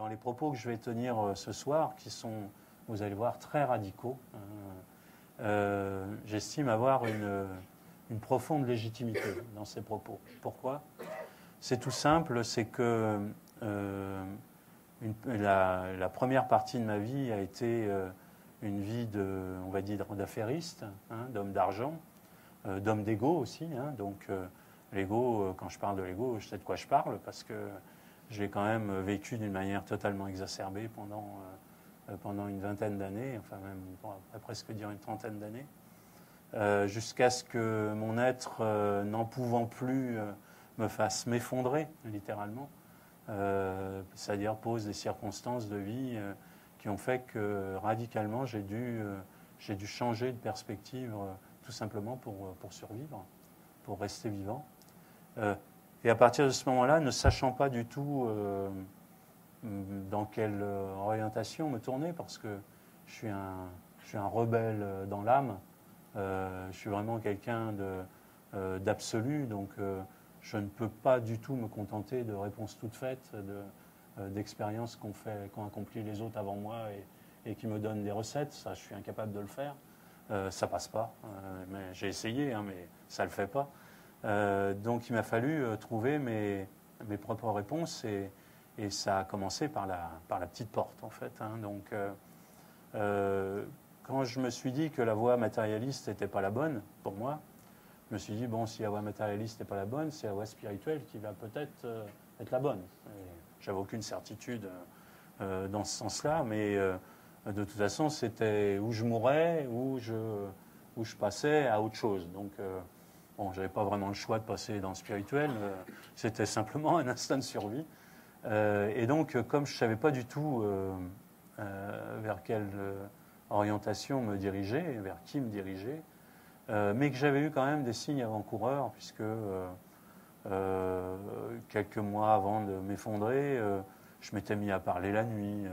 dans les propos que je vais tenir ce soir, qui sont, vous allez voir, très radicaux, j'estime avoir une profonde légitimité dans ces propos. Pourquoi ? C'est tout simple, c'est que la première partie de ma vie a été une vie on va dire, d'affairiste, d'homme d'argent, d'homme d'ego aussi. Donc l'ego, quand je parle de l'ego, je sais de quoi je parle, parce que je l'ai quand même vécu d'une manière totalement exacerbée pendant une vingtaine d'années, enfin même, on pourrait presque dire une trentaine d'années, jusqu'à ce que mon être, n'en pouvant plus, me fasse m'effondrer, littéralement. C'est-à-dire pose des circonstances de vie qui ont fait que radicalement j'ai dû changer de perspective tout simplement pour survivre, pour rester vivant. Et à partir de ce moment-là, ne sachant pas du tout dans quelle orientation me tourner, parce que je suis un rebelle dans l'âme, je suis vraiment quelqu'un d'absolu, donc je ne peux pas du tout me contenter de réponses toutes faites, d'expériences qu'ont accompli les autres avant moi et qui me donnent des recettes. Ça, je suis incapable de le faire. Ça passe pas. Mais j'ai essayé, mais ça le fait pas. Donc il m'a fallu trouver mes propres réponses et ça a commencé par la petite porte, en fait. Donc quand je me suis dit que la voie matérialiste n'était pas la bonne pour moi, je me suis dit, bon, si la voie matérialiste n'est pas la bonne, c'est la voie spirituelle qui va peut-être être la bonne. J'avais aucune certitude dans ce sens-là, mais de toute façon, c'était où je mourrais, où je passais à autre chose. Donc, bon, je n'avais pas vraiment le choix de passer dans le spirituel, c'était simplement un instinct de survie. Et donc, comme je ne savais pas du tout vers quelle orientation me diriger, vers qui me diriger, mais que j'avais eu quand même des signes avant-coureurs, puisque quelques mois avant de m'effondrer, je m'étais mis à parler la nuit,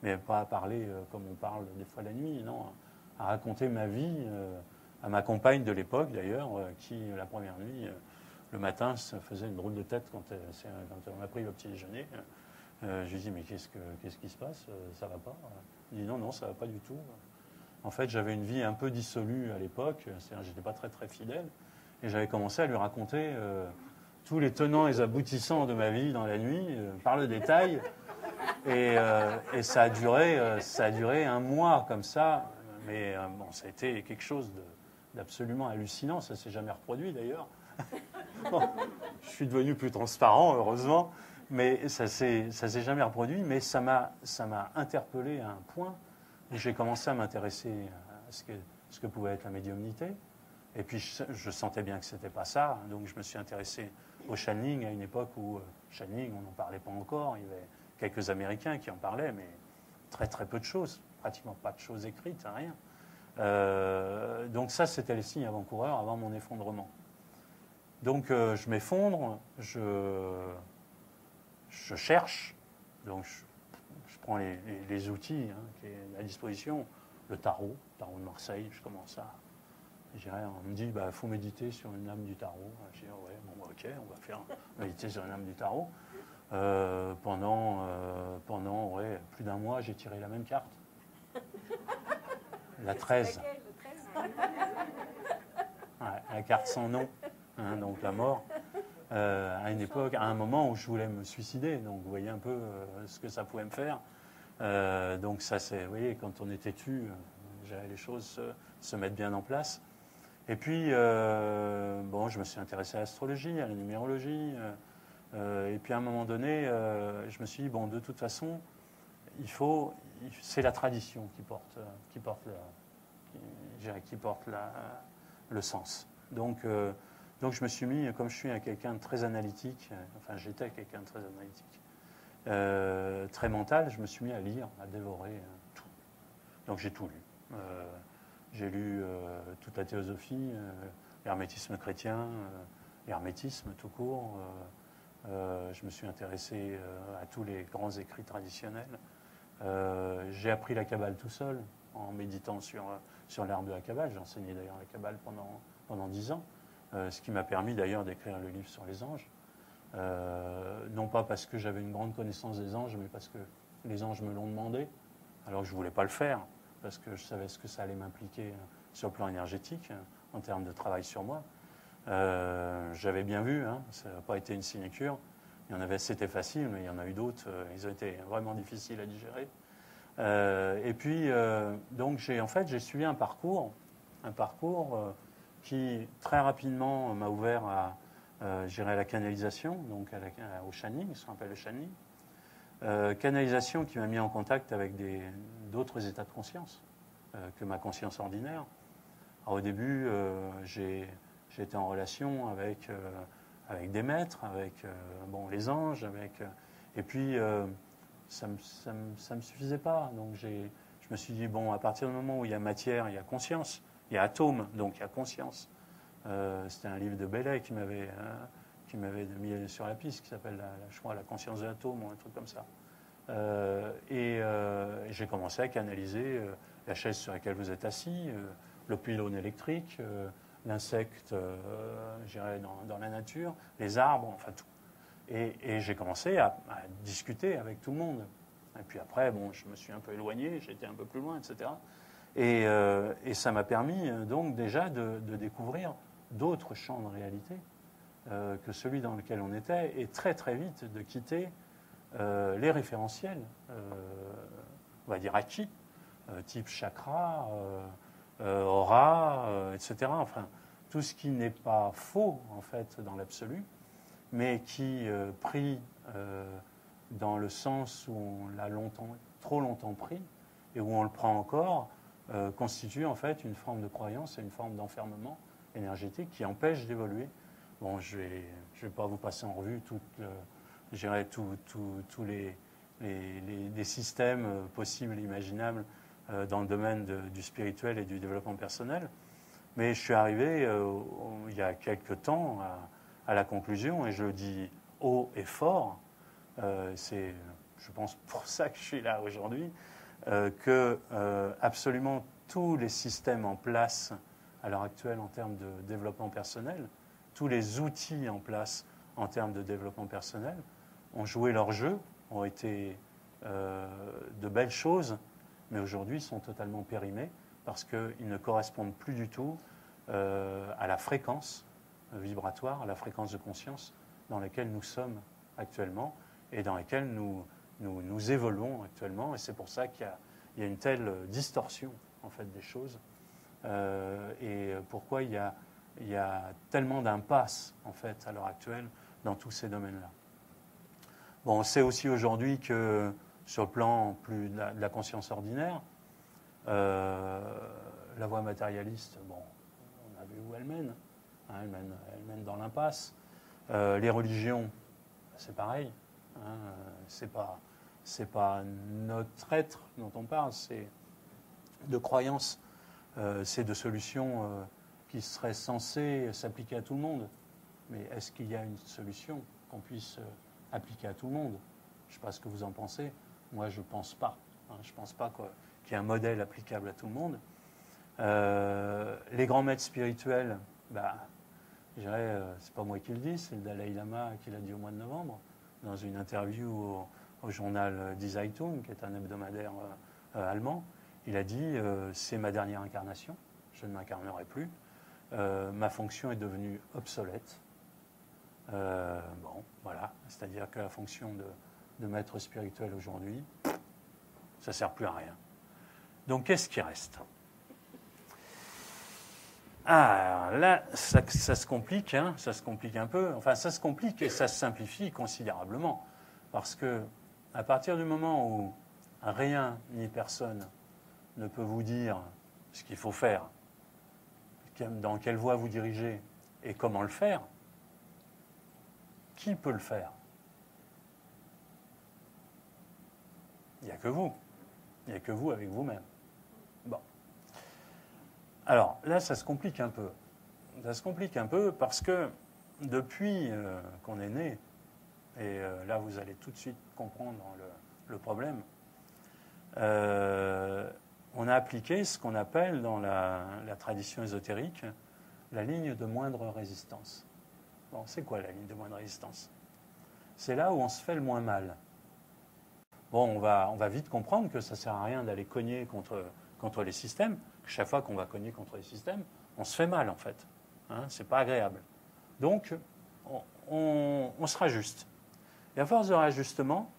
mais pas à parler comme on parle des fois la nuit, non, à raconter ma vie à ma compagne de l'époque d'ailleurs, qui la première nuit, le matin, ça faisait une drôle de tête quand on a pris le petit déjeuner. Je lui dis mais qu'est-ce qui se passe, ça va pas? Il dit non, ça va pas du tout. En fait, j'avais une vie un peu dissolue à l'époque, c'est-à-dire j'étais pas très très fidèle, et j'avais commencé à lui raconter tous les tenants et aboutissants de ma vie dans la nuit, par le détail, et ça a duré un mois comme ça, mais bon, ça a été quelque chose d'absolument hallucinant, ça s'est jamais reproduit d'ailleurs. Bon, je suis devenu plus transparent, heureusement, mais ça s'est jamais reproduit, mais ça m'a interpellé à un point. J'ai commencé à m'intéresser à ce que pouvait être la médiumnité. Et puis, je sentais bien que ce n'était pas ça. Donc, je me suis intéressé au channeling à une époque où channeling, on n'en parlait pas encore. Il y avait quelques Américains qui en parlaient, mais très, très peu de choses. Pratiquement pas de choses écrites, rien. Donc, ça, c'était les signes avant-coureurs avant mon effondrement. Donc, je m'effondre, je cherche. Donc, je prends les outils qui sont à disposition, le tarot de Marseille, je commence à... On me dit, faut méditer sur une lame du tarot. Je dis, ouais, bon, ok, on va faire méditer sur une lame du tarot. Pendant plus d'un mois, j'ai tiré la même carte. La 13. Ouais, la carte sans nom, donc la mort. À une époque, à un moment où je voulais me suicider. Donc, vous voyez un peu ce que ça pouvait me faire. Donc, ça, c'est, vous voyez, quand on est têtu, les choses se mettent bien en place. Et puis, je me suis intéressé à l'astrologie, à la numérologie. Et puis, à un moment donné, je me suis dit, bon, de toute façon, c'est la tradition qui porte le sens. Donc, je me suis mis, comme je suis quelqu'un de très analytique, enfin j'étais quelqu'un de très analytique, très mental, je me suis mis à lire, à dévorer tout. Donc j'ai tout lu. J'ai lu toute la théosophie, l'hermétisme chrétien, l'hermétisme tout court. Je me suis intéressé à tous les grands écrits traditionnels. J'ai appris la Kabbale tout seul, en méditant sur l'art de la Kabbale. J'ai enseigné d'ailleurs la Kabbale pendant 10 ans. Ce qui m'a permis d'ailleurs d'écrire le livre sur les anges. Non pas parce que j'avais une grande connaissance des anges, mais parce que les anges me l'ont demandé. Alors je ne voulais pas le faire, parce que je savais ce que ça allait m'impliquer sur le plan énergétique, en termes de travail sur moi. J'avais bien vu, hein, ça n'a pas été une sinecure. Il y en avait, c'était facile, mais il y en a eu d'autres, ils ont été vraiment difficiles à digérer. Et puis, donc j'ai suivi un parcours qui très rapidement m'a ouvert à la canalisation, donc au channeling, ce qu'on appelle le channeling. Canalisation qui m'a mis en contact avec d'autres états de conscience que ma conscience ordinaire. Alors, au début, j'ai été en relation avec des maîtres, avec les anges, et puis ça me suffisait pas. Donc je me suis dit, bon, à partir du moment où il y a matière, il y a conscience, il y a atome, donc il y a conscience. C'était un livre de Bellet qui m'avait mis sur la piste, qui s'appelle, je crois, La conscience de l'atome, ou un truc comme ça. J'ai commencé à canaliser la chaise sur laquelle vous êtes assis, le pylône électrique, l'insecte, dans la nature, les arbres, enfin tout. Et j'ai commencé à discuter avec tout le monde. Et puis après, je me suis un peu éloigné, j'étais un peu plus loin, etc. Et ça m'a permis donc déjà de découvrir d'autres champs de réalité que celui dans lequel on était, et très très vite de quitter les référentiels, on va dire acquis, type chakra, aura, etc. Enfin, tout ce qui n'est pas faux en fait dans l'absolu, mais qui, pris dans le sens où on l'a trop longtemps pris et où on le prend encore, constitue en fait une forme de croyance et une forme d'enfermement énergétique qui empêche d'évoluer. Bon, je vais pas vous passer en revue tous les systèmes possibles et imaginables dans le domaine du spirituel et du développement personnel, mais je suis arrivé il y a quelque temps à la conclusion, et je le dis haut et fort, c'est, je pense, pour ça que je suis là aujourd'hui, que absolument tous les systèmes en place à l'heure actuelle en termes de développement personnel, tous les outils en place en termes de développement personnel ont joué leur jeu, ont été de belles choses, mais aujourd'hui sont totalement périmés parce qu'ils ne correspondent plus du tout à la fréquence vibratoire, à la fréquence de conscience dans laquelle nous sommes actuellement et dans laquelle nous évoluons actuellement. Et c'est pour ça qu'il y a une telle distorsion en fait des choses, et pourquoi il y a tellement d'impasses en fait à l'heure actuelle dans tous ces domaines-là. Bon, on sait aussi aujourd'hui que sur le plan plus de la conscience ordinaire, la voie matérialiste, bon, on a vu où elle mène, hein, elle mène dans l'impasse. Les religions, c'est pareil, hein, c'est pas notre être dont on parle, c'est de croyances, c'est de solutions qui seraient censées s'appliquer à tout le monde. Mais est-ce qu'il y a une solution qu'on puisse appliquer à tout le monde? Je ne sais pas ce que vous en pensez. Moi, je ne pense pas. Hein, je ne pense pas qu'il y ait un modèle applicable à tout le monde. Les grands maîtres spirituels, je dirais, c'est pas moi qui le dis, c'est le Dalai Lama qui l'a dit au mois de novembre, dans une interview au journal Die Zeitung, qui est un hebdomadaire allemand. Il a dit c'est ma dernière incarnation, je ne m'incarnerai plus. Ma fonction est devenue obsolète. Voilà, c'est-à-dire que la fonction de maître spirituel aujourd'hui, ça ne sert plus à rien. Donc, qu'est-ce qui reste? Ah, là, ça se complique, hein, ça se complique un peu. Enfin, ça se complique et ça se simplifie considérablement. Parce que, à partir du moment où rien ni personne ne peut vous dire ce qu'il faut faire, dans quelle voie vous dirigez et comment le faire, qui peut le faire? Il n'y a que vous. Il n'y a que vous avec vous-même. Bon. Alors, là, ça se complique un peu. Ça se complique un peu parce que depuis qu'on est né, et là, vous allez tout de suite comprendre le problème, on a appliqué ce qu'on appelle dans la tradition ésotérique la ligne de moindre résistance. Bon, c'est quoi la ligne de moindre résistance? c'est là où on se fait le moins mal. Bon, on va vite comprendre que ça ne sert à rien d'aller cogner contre les systèmes. Chaque fois qu'on va cogner contre les systèmes, on se fait mal, en fait. Hein, c'est pas agréable. Donc, on se rajuste. Et à force de réajustement,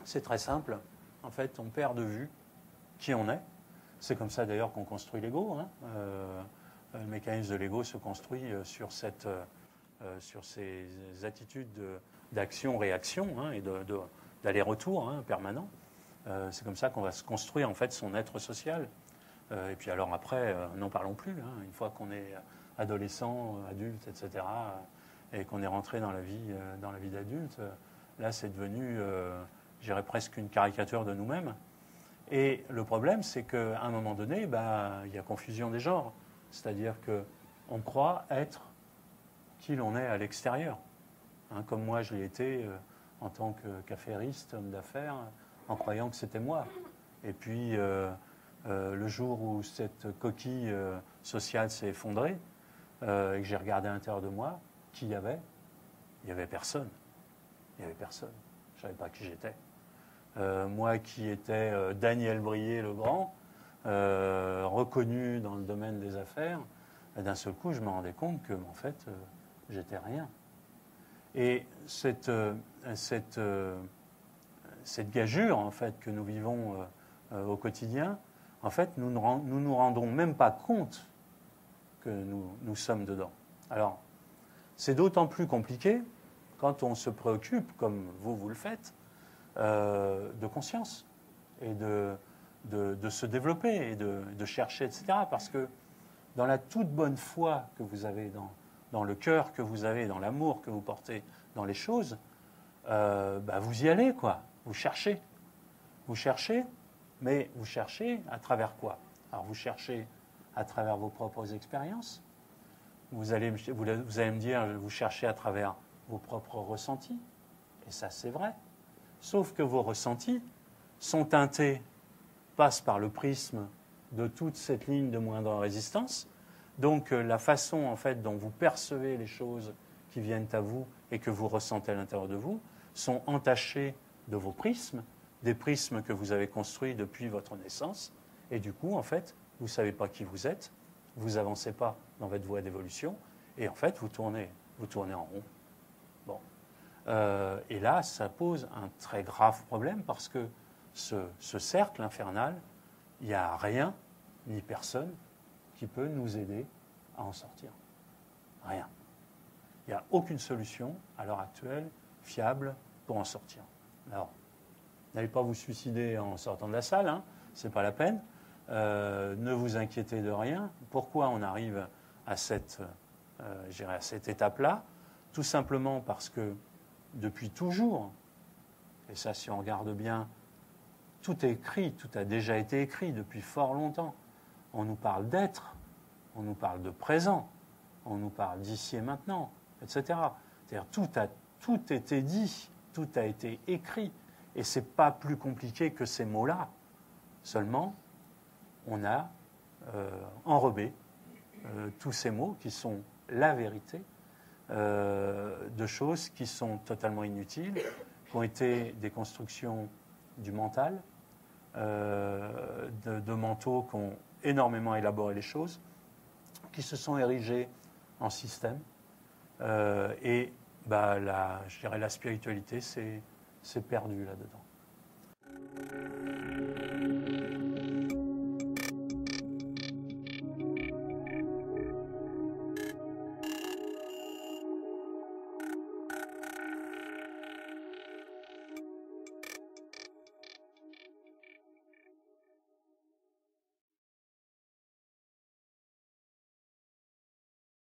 c'est très simple. En fait, on perd de vue qui on est. C'est comme ça, d'ailleurs, qu'on construit Lego. Hein. Le mécanisme de Lego se construit sur ces attitudes d'action-réaction hein, et d'aller-retour hein, permanent. C'est comme ça qu'on va se construire en fait son être social. Et puis alors après, n'en parlons plus. Hein, une fois qu'on est adolescent, adulte, etc., et qu'on est rentré dans la vie d'adulte, là c'est devenu, je dirais presque une caricature de nous-mêmes. Et le problème, c'est qu'à un moment donné, il y a confusion des genres. C'est-à-dire qu'on croit être qui l'on est à l'extérieur. Hein, comme moi, je l'ai été en tant qu'affairiste, homme d'affaires, en croyant que c'était moi. Et puis, le jour où cette coquille sociale s'est effondrée, et que j'ai regardé à l'intérieur de moi, qui y avait? Il n'y avait personne. Il n'y avait personne. Je ne savais pas qui j'étais. Moi qui étais Daniel Brié le Grand, reconnu dans le domaine des affaires, d'un seul coup, je me rendais compte que, en fait, j'étais rien. Et cette gageure, en fait, que nous vivons au quotidien, en fait, nous nous rendons même pas compte que nous sommes dedans. Alors, c'est d'autant plus compliqué quand on se préoccupe, comme vous le faites, de conscience et de se développer et de chercher, etc. Parce que dans la toute bonne foi que vous avez, dans le cœur que vous avez, dans l'amour que vous portez dans les choses, vous y allez, quoi. Vous cherchez. Vous cherchez, mais vous cherchez à travers quoi? Alors vous cherchez à travers vos propres expériences. Vous allez me dire, vous cherchez à travers vos propres ressentis. Et ça, c'est vrai. Sauf que vos ressentis sont teintés, passent par le prisme de toute cette ligne de moindre résistance. Donc la façon en fait dont vous percevez les choses qui viennent à vous et que vous ressentez à l'intérieur de vous sont entachées de vos prismes, des prismes que vous avez construits depuis votre naissance. Et du coup, en fait, vous ne savez pas qui vous êtes, vous n'avancez pas dans votre voie d'évolution, et en fait, vous tournez en rond. Bon. Et là, ça pose un très grave problème parce que ce cercle infernal, il n'y a rien ni personne qui peut nous aider à en sortir. Rien. Il n'y a aucune solution à l'heure actuelle fiable pour en sortir. Alors, n'allez pas vous suicider en sortant de la salle, hein, ce n'est pas la peine. Ne vous inquiétez de rien. Pourquoi on arrive à cette étape-là? Tout simplement parce que depuis toujours, et ça si on regarde bien, tout est écrit, tout a déjà été écrit depuis fort longtemps. On nous parle d'être, on nous parle de présent, on nous parle d'ici et maintenant, etc. C'est-à-dire tout a été dit, tout a été écrit, et ce n'est pas plus compliqué que ces mots-là. Seulement, on a enrobé tous ces mots qui sont la vérité, de choses qui sont totalement inutiles, qui ont été des constructions du mental, de mentaux qui ont énormément élaboré les choses, qui se sont érigés en système. Et je dirais la spiritualité s'est perdue là-dedans.